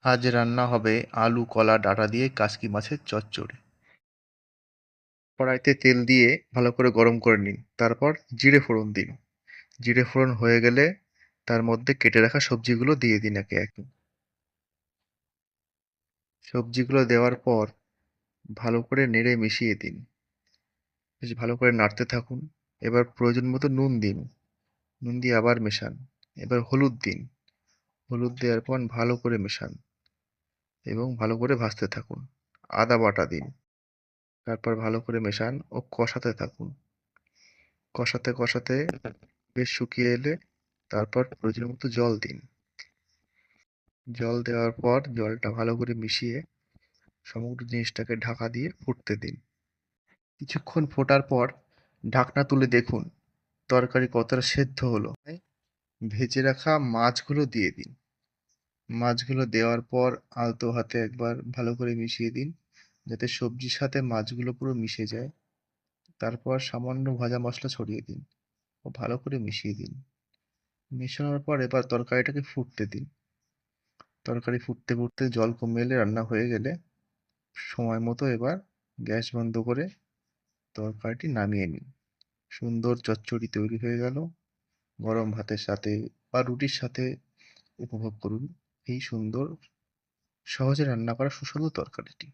আজ রান্না হবে আলু কলা ডাঁটা দিয়ে কাসকি মাছের চচ্চড়ি। কড়াইতে তেল দিয়ে ভালো করে গরম করে নিন, তারপর জিরে ফোড়ন দিন। জিরে ফোড়ন হয়ে গেলে তার মধ্যে কেটে রাখা সবজিগুলো দিয়ে দিন একে একে। সবজিগুলো দেওয়ার পর ভালো করে নেড়ে মিশিয়ে দিন, বেশ ভালো করে নাড়তে থাকুন। এবার প্রয়োজন মতো নুন দিন, নুন দিয়ে আবার মেশান। এবার হলুদ দিন, হলুদ দেওয়ার পর ভালো করে মেশান এবং ভালো করে ভাজতে থাকুন। আদা বাটা দিন, তারপর ভালো করে মেশান ও কষাতে থাকুন। কষাতে কষাতে বেশ শুকিয়ে এলে তারপর প্রয়োজন মতো জল দিন। জল দেওয়ার পর জলটা ভালো করে মিশিয়ে সমগ্র জিনিসটাকে ঢাকা দিয়ে ফুটতে দিন। কিছুক্ষণ ফোটার পর ঢাকনা তুলে দেখুন তরকারি কতটা সেদ্ধ হলো। ভেজে রাখা মাছগুলো দিয়ে দিন। মাছগুলো দেওয়ার পর আলতো হাতে একবার ভালো করে মিশিয়ে দিন, যাতে সবজির সাথে মাছগুলো পুরো মিশে যায়। তারপর সামান্য ভাজা মশলা ছড়িয়ে দিন ও ভালো করে মিশিয়ে দিন। মেশানোর পর এবার তরকারিটাকে ফুটতে দিন। তরকারি ফুটতে ফুটতে জল কমে এলে, রান্না হয়ে গেলে সময় মতো এবার গ্যাস বন্ধ করে তরকারিটি নামিয়ে নিন। সুন্দর চচ্চড়ি তৈরি হয়ে গেল। গরম ভাতের সাথে বা রুটির সাথে উপভোগ করুন এই সুন্দর সহজে রান্না করা সুস্বাদু তরকারিটি।